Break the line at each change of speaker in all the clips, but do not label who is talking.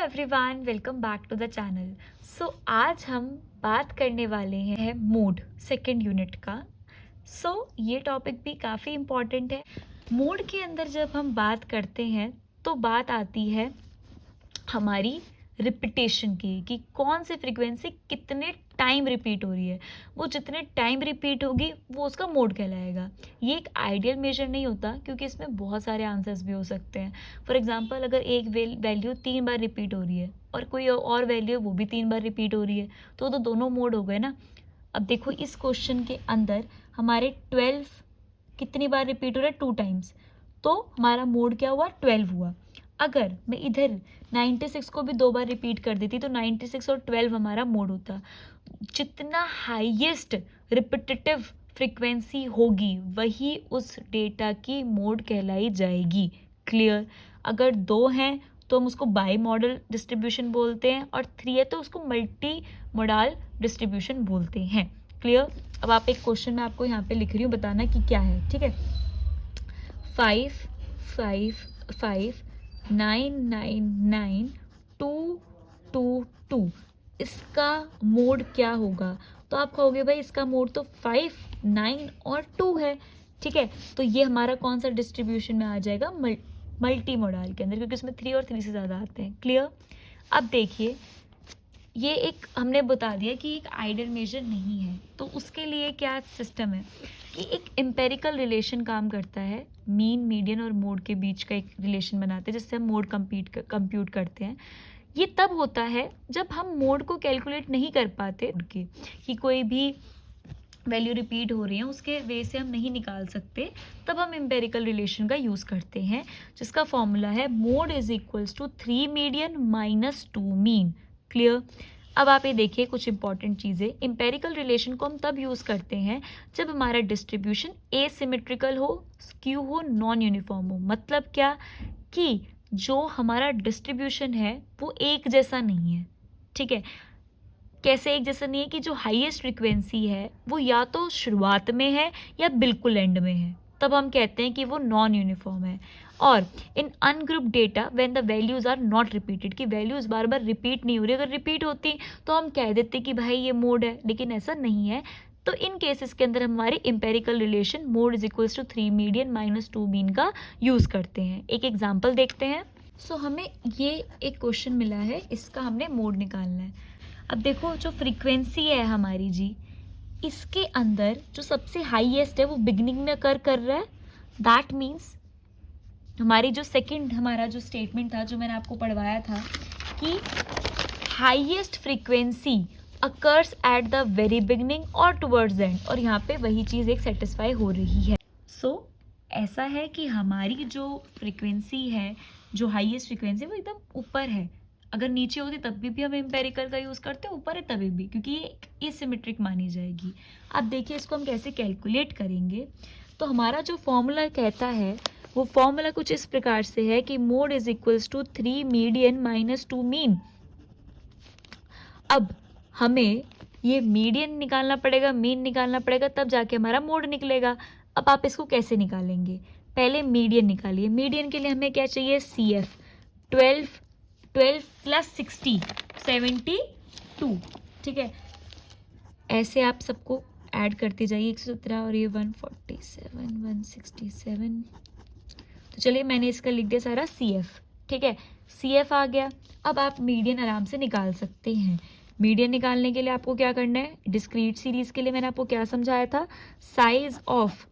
Everyone, welcome back to the channel. आज हम बात करने वाले हैं मोड सेकंड यूनिट का। ये टॉपिक भी काफ़ी इम्पॉर्टेंट है। मोड के अंदर जब हम बात करते हैं तो बात आती है हमारी रिपीटेशन की कि कौन सी फ्रीक्वेंसी कितने टाइम रिपीट हो रही है। वो जितने टाइम रिपीट होगी वो उसका मोड कहलाएगा। ये एक आइडियल मेजर नहीं होता क्योंकि इसमें बहुत सारे आंसर्स भी हो सकते हैं। फॉर एग्जांपल, अगर एक वैल्यू 3 बार रिपीट हो रही है और कोई और वैल्यू वो भी 3 बार रिपीट हो रही है तो दोनों मोड हो गए ना। अब देखो, इस क्वेश्चन के अंदर हमारे 12 कितनी बार रिपीट हो रहा है? 2 टाइम्स, तो हमारा मोड क्या हुआ? 12 हुआ। अगर मैं इधर 96 को भी 2 बार रिपीट कर देती तो 96 और 12 हमारा मोड होता। जितना हाईएस्ट रिपीटेटिव फ्रीक्वेंसी होगी वही उस डेटा की मोड कहलाई जाएगी। क्लियर? अगर 2 हैं तो हम उसको बाई मॉडल डिस्ट्रीब्यूशन बोलते हैं और 3 है तो उसको मल्टी मोडाल डिस्ट्रीब्यूशन बोलते हैं। क्लियर? अब आप एक क्वेश्चन मैं आपको यहाँ पे लिख रही हूँ, बताना कि क्या है। ठीक है, 5 5 5 9 9 9 2 2 2 इसका मोड क्या होगा? तो आप कहोगे भाई इसका मोड तो 5 9 और 2 है। ठीक है, तो ये हमारा कौन सा डिस्ट्रीब्यूशन में आ जाएगा? मल्टी मोडाल के अंदर, क्योंकि उसमें 3 और 3 से ज़्यादा आते हैं। क्लियर? अब देखिए, ये एक हमने बता दिया कि एक आइडियल मेजर नहीं है, तो उसके लिए क्या सिस्टम है कि एक एम्पेरिकल रिलेशन काम करता है। मीन, मीडियन और मोड के बीच का एक रिलेशन बनाते हैं जिससे हम मोड कंप्यूट करते हैं। ये तब होता है जब हम मोड को कैलकुलेट नहीं कर पाते कि कोई भी वैल्यू रिपीट हो रही है उसके वे से हम नहीं निकाल सकते, तब हम एम्पेरिकल रिलेशन का यूज़ करते हैं जिसका फॉर्मूला है mode is equals to 3 median minus 2 mean. Clear? अब आप ये देखिए कुछ इंपॉर्टेंट चीज़ें। एम्पेरिकल रिलेशन को हम तब यूज़ करते हैं जब हमारा डिस्ट्रीब्यूशन एसिमेट्रिकल हो, स्क्यू हो, नॉन यूनिफॉर्म हो। मतलब क्या कि जो हमारा डिस्ट्रीब्यूशन है वो एक जैसा नहीं है। ठीक है, कैसे एक जैसा नहीं है? कि जो हाईएस्ट फ्रीक्वेंसी है वो या तो शुरुआत में है या बिल्कुल एंड में है, तब हम कहते हैं कि वो नॉन यूनिफॉर्म है। और in ungroup data when the values are not repeated, कि वैल्यूज बार बार रिपीट नहीं हो रही। अगर रिपीट होती तो हम कह देते कि भाई ये मोड है, लेकिन ऐसा नहीं है। तो इन केसेस के अंदर हमारी empirical relation mode is equals to 3 median minus 2 mean का यूज़ करते हैं। एक एग्जाम्पल देखते हैं। हमें ये एक क्वेश्चन मिला है, इसका हमने मोड निकालना है। अब देखो, जो फ्रीक्वेंसी है हमारी जी, इसके अंदर जो सबसे हाईएस्ट है वो बिगनिंग में कर रहा है। दैट मीन्स हमारी जो सेकंड हमारा जो स्टेटमेंट था जो मैंने आपको पढ़वाया था कि highest frequency occurs at the very beginning और टुवर्ड्स एंड, और यहाँ पे वही चीज़ एक सेटिस्फाई हो रही है। ऐसा है कि हमारी जो फ्रीक्वेंसी है, जो हाईएस्ट फ्रीक्वेंसी, वो एकदम ऊपर है। अगर नीचे होती तब भी हम एम्पेरिकल का यूज़ करते हैं, ऊपर है तभी भी, क्योंकि ये एसिमेट्रिक मानी जाएगी। अब देखिए इसको हम कैसे कैलकुलेट करेंगे। तो हमारा जो फॉर्मूला कहता है वो फॉर्मूला कुछ इस प्रकार से है कि mode is equals to 3 median minus 2 mean. अब हमें ये मीडियन निकालना पड़ेगा, मीन निकालना पड़ेगा, तब जाके हमारा मोड निकलेगा। अब आप इसको कैसे निकालेंगे? पहले मीडियन निकालिए। मीडियन के लिए हमें क्या चाहिए? CF 12 plus 60 72। ठीक है, ऐसे आप सबको ऐड करते जाइए। 117 और ये 147 167। तो चलिए मैंने इसका लिख दिया सारा CF। ठीक है, CF आ गया। अब आप मीडियन आराम से निकाल सकते हैं। मीडियन निकालने के लिए आपको क्या करना है? डिस्क्रीट सीरीज के लिए मैंने आपको क्या समझाया था? Size of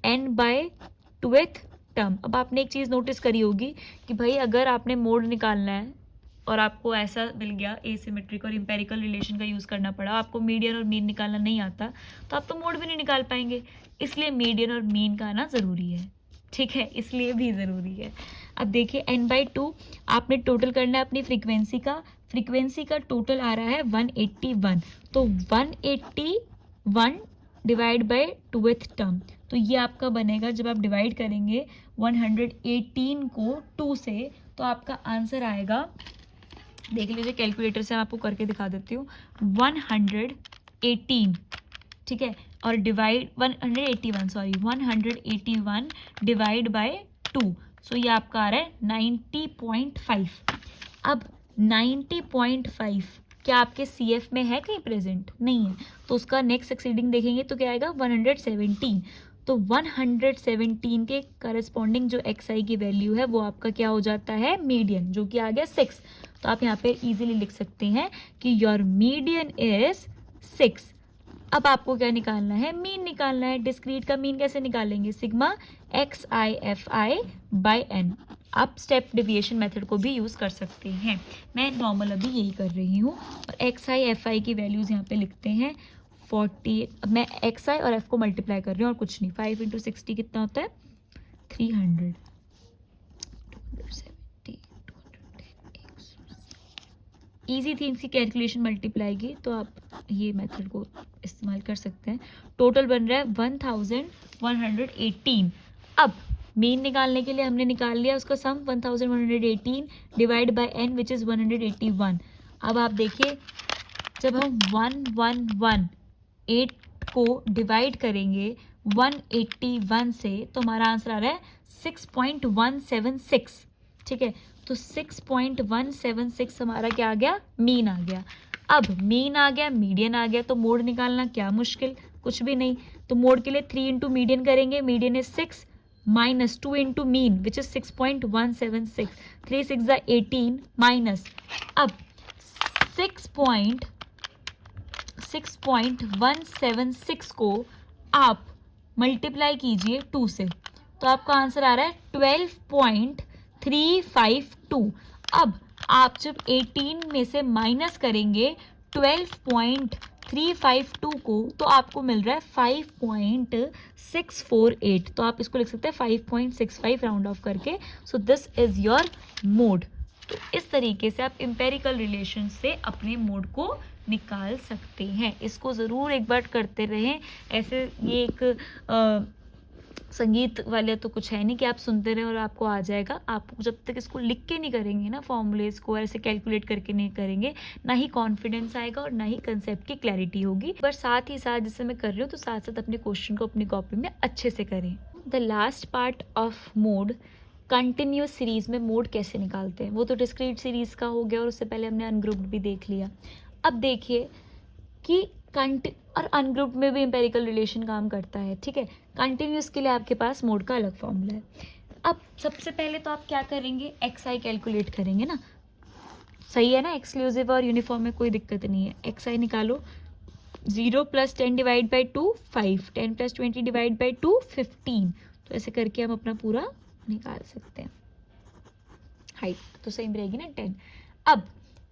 n by 2th term. अब आपने एक चीज़ नोटिस करी होगी कि भाई अगर आपने मोड निकालना है और आपको ऐसा मिल गया एसिमेट्रिक और एम्पेरिकल रिलेशन का यूज़ करना पड़ा, आपको मीडियन और मीन निकालना नहीं आता, तो आप तो मोड भी नहीं निकाल पाएंगे। इसलिए मीडियन और मीन का आना ज़रूरी है। ठीक है, इसलिए भी ज़रूरी है। अब देखिए n/2 आपने टोटल करना है अपनी फ्रीक्वेंसी का टोटल आ रहा है 181। तो 181 डिवाइड बाय 2th टर्म, तो ये आपका बनेगा, जब आप डिवाइड करेंगे 118 को 2 से, तो आपका आंसर आएगा, देख लीजिए कैलकुलेटर से मैं आपको करके दिखा देती हूँ, 118। ठीक है, और डिवाइड 181 डिवाइड बाय 2, सो ये आपका आ रहा है 90.5। अब 90.5 क्या आपके CF में है कहीं प्रेजेंट? नहीं है, तो उसका नेक्स्ट सक्सीडिंग देखेंगे तो क्या आएगा 117। तो 117 के करस्पॉन्डिंग जो xi की वैल्यू है वो आपका क्या हो जाता है? मीडियन, जो कि आ गया 6। तो आप यहाँ पे इजीली लिख सकते हैं कि योर मीडियन इज 6। अब आपको क्या निकालना है? मीन निकालना है। डिस्क्रीट का मीन कैसे निकालेंगे? Sigma XI by n। आप स्टेप डेविएशन मेथड को भी यूज़ कर सकते हैं। मैं नॉर्मल अभी यही कर रही हूँ। और XI की वैल्यूज़ यहाँ पे लिखते हैं 40। मैं XI और F को मल्टीप्लाई कर रही हूँ और कुछ नहीं। 5 × 60 कितना होता है? 300। 270, 210x। ईजी थी इसकी कैलकुलेशन मल्टीप्लाई की, तो आप ये मेथड को इस्तेमाल कर सकते हैं। टोटल बन रहा है 1118। अब मीन निकालने के लिए हमने निकाल लिया उसका सम 1118 divide by n which is 181। अब आप देखिए जब हम 1118 को डिवाइड करेंगे 181 से तो हमारा आंसर आ रहा है 6.176। ठीक है, तो 6.176 हमारा क्या आ गया? मीन आ गया। अब मीन आ गया, मीडियन आ गया, तो मोड निकालना क्या मुश्किल? कुछ भी नहीं। तो मोड के लिए 3 इंटू मीडियन करेंगे। Median is 6 minus 2 into mean which is 6.176। 3 6 18 minus अब 6.176 को आप मल्टीप्लाई कीजिए 2 से, तो आपका आंसर आ रहा है 12.352। अब आप जब 18 में से माइनस करेंगे 12.352 को तो आपको मिल रहा है 5.648। तो आप इसको लिख सकते हैं 5.65 राउंड ऑफ करके। So this is your mode. तो इस तरीके से आप एम्पेरिकल रिलेशन से अपने मोड को निकाल सकते हैं। इसको ज़रूर एक बार करते रहें। ऐसे ये एक संगीत वाले तो कुछ है नहीं कि आप सुनते रहें और आपको आ जाएगा। आप जब तक इसको लिख के नहीं करेंगे ना, फॉर्मूलेज को ऐसे कैलकुलेट करके नहीं करेंगे, ना ही कॉन्फिडेंस आएगा और ना ही कंसेप्ट की क्लैरिटी होगी। पर साथ ही साथ जैसे मैं कर रही हूँ तो साथ साथ अपने क्वेश्चन को अपनी कॉपी में अच्छे से करें। The last part of mode, continuous series में मोड कैसे निकालते हैं। वो तो डिस्क्रीट सीरीज़ का हो गया और उससे पहले हमने अनग्रुप्ड भी देख लिया। अब देखिए कि और अनग्रुप्ड में भी एम्पेरिकल रिलेशन काम करता है। ठीक है, कंटिन्यूस के लिए आपके पास मोड का अलग फॉर्मूला है। अब सबसे पहले तो आप क्या करेंगे? XI कैलकुलेट करेंगे ना, सही है ना? एक्सक्लूसिव और यूनिफॉर्म में कोई दिक्कत नहीं है। XI निकालो। 0 + 10 डिवाइड बाई 2 5, 10 + 20 डिवाइड बाई 2 15। तो ऐसे करके हम अपना पूरा निकाल सकते हैं। हाइट तो सेम रहेगी ना 10। अब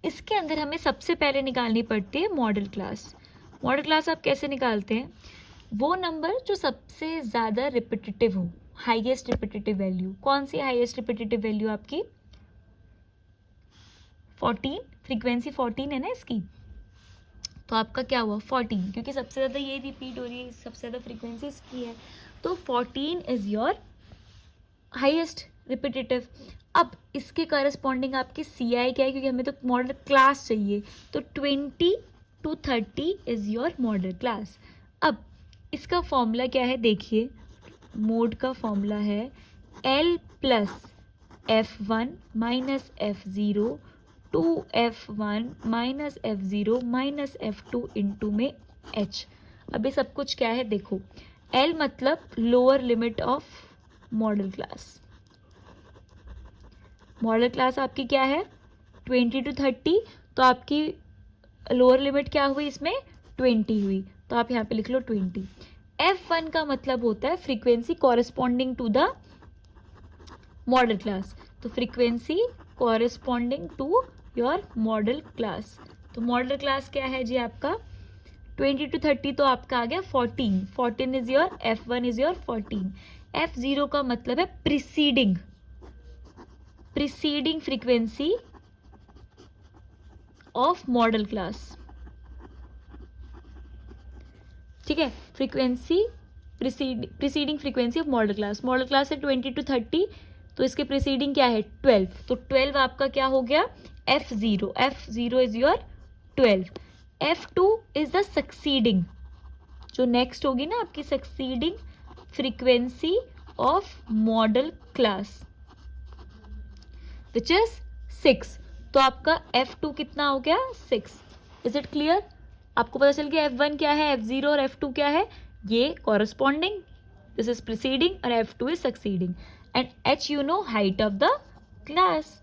इसके अंदर हमें सबसे पहले निकालनी पड़ती है मॉडल क्लास। मॉडल क्लास आप कैसे निकालते हैं? वो नंबर जो सबसे ज़्यादा रिपीटेटिव हो, हाईएस्ट रिपीटेटिव वैल्यू। कौन सी हाईएस्ट रिपीटेटिव वैल्यू आपकी? 14। फ्रीक्वेंसी 14 है ना इसकी, तो आपका क्या हुआ? 14, क्योंकि सबसे ज़्यादा ये रिपीट हो रही है, सबसे ज़्यादा फ्रीक्वेंसी इसकी है, तो 14 इज़ योर हाईएस्ट रिपीटेटिव। अब इसके करस्पॉन्डिंग आपकी CI क्या है, क्योंकि हमें तो मॉडल क्लास चाहिए, तो 20 to 30 is your modal class. अब इसका फॉर्मूला क्या है? देखिए, मोड का फॉर्मूला है L + F1 - F0 2F1 - F0 - F2 into में H। अब ये सब कुछ क्या है? देखो, L मतलब lower limit of model class. Model class आपकी क्या है? 20 to 30, तो आपकी लोअर लिमिट क्या हुई इसमें? 20 हुई, तो आप यहाँ पे लिख लो 20। F1 का मतलब होता है frequency corresponding to the modal class, तो frequency corresponding to your modal class. तो मॉडल क्लास क्या है जी आपका? 20 to 30, तो आपका आ गया 14। 14 is your F1 is your 14। F0 का मतलब है preceding frequency of model class. ठीक है, frequency preceding frequency of model class. Model class है 20 to 30, तो इसके प्रीसीडिंग क्या है? 12, तो 12 आपका क्या हो गया? F0। F0 is your 12। F2 is the succeeding, जो नेक्स्ट होगी ना आपकी succeeding frequency of model class which is 6। तो आपका F2 कितना हो गया 6। Is it clear? आपको पता चल गया F1 क्या है, F0 और F2 क्या है, ये कॉरस्पॉन्डिंग, दिस इज प्रिसीडिंग और F2 is succeeding and H you know height of the class,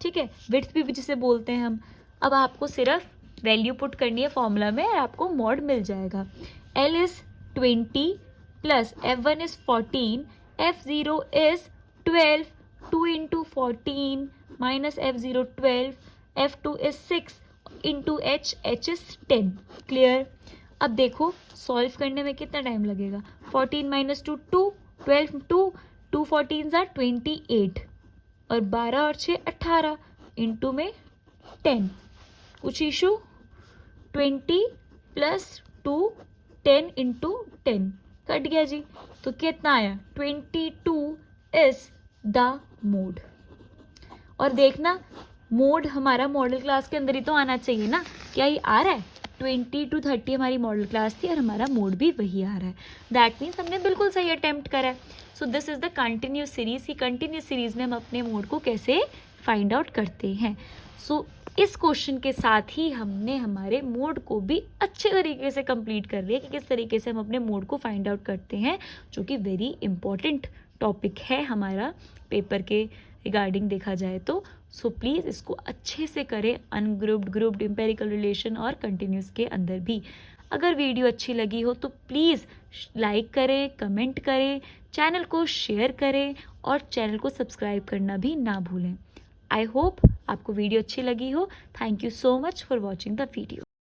ठीक है, विड्थ भी जिसे बोलते हैं हम। अब आपको सिर्फ वैल्यू पुट करनी है फॉर्मूला में और आपको मॉड मिल जाएगा। L is 20 plus F1 is 14, F0 is 12, 2 into 14 minus F0 12, F2 is 6 into H is 10। Clear? अब देखो सॉल्व करने में कितना टाइम लगेगा, 14 माइनस 2 2, 12 2 14 ज़ा 28 और 12 और 6 18 इंटू में 10, कुछ इशू, 20 प्लस 2 10 इंटू 10 कट गया जी, तो कितना आया 22 इज द मोड। और देखना मोड हमारा मॉडल क्लास के अंदर ही तो आना चाहिए ना, क्या ये आ रहा है? 20 to 30 हमारी मॉडल क्लास थी और हमारा मोड भी वही आ रहा है, दैट मीन्स हमने बिल्कुल सही अटेम्प्ट करा है। So this is the continuous series. He continuous series में हम अपने मोड को कैसे फाइंड आउट करते हैं। सो इस क्वेश्चन के साथ ही हमने हमारे मोड को भी अच्छे तरीके से कंप्लीट कर लिया कि किस तरीके से हम अपने मोड को फाइंड आउट करते हैं, जो कि वेरी इंपॉर्टेंट टॉपिक है हमारा पेपर के रिगार्डिंग देखा जाए तो। सो प्लीज़ इसको अच्छे से करें, अनग्रुप्ड, ग्रुप्ड, एम्पेरिकल रिलेशन और कंटिन्यूस के अंदर भी। अगर वीडियो अच्छी लगी हो तो प्लीज़ लाइक करें, कमेंट करें, चैनल को शेयर करें और चैनल को सब्सक्राइब करना भी ना भूलें। आई होप आपको वीडियो अच्छी लगी हो। Thank you so much for watching the video.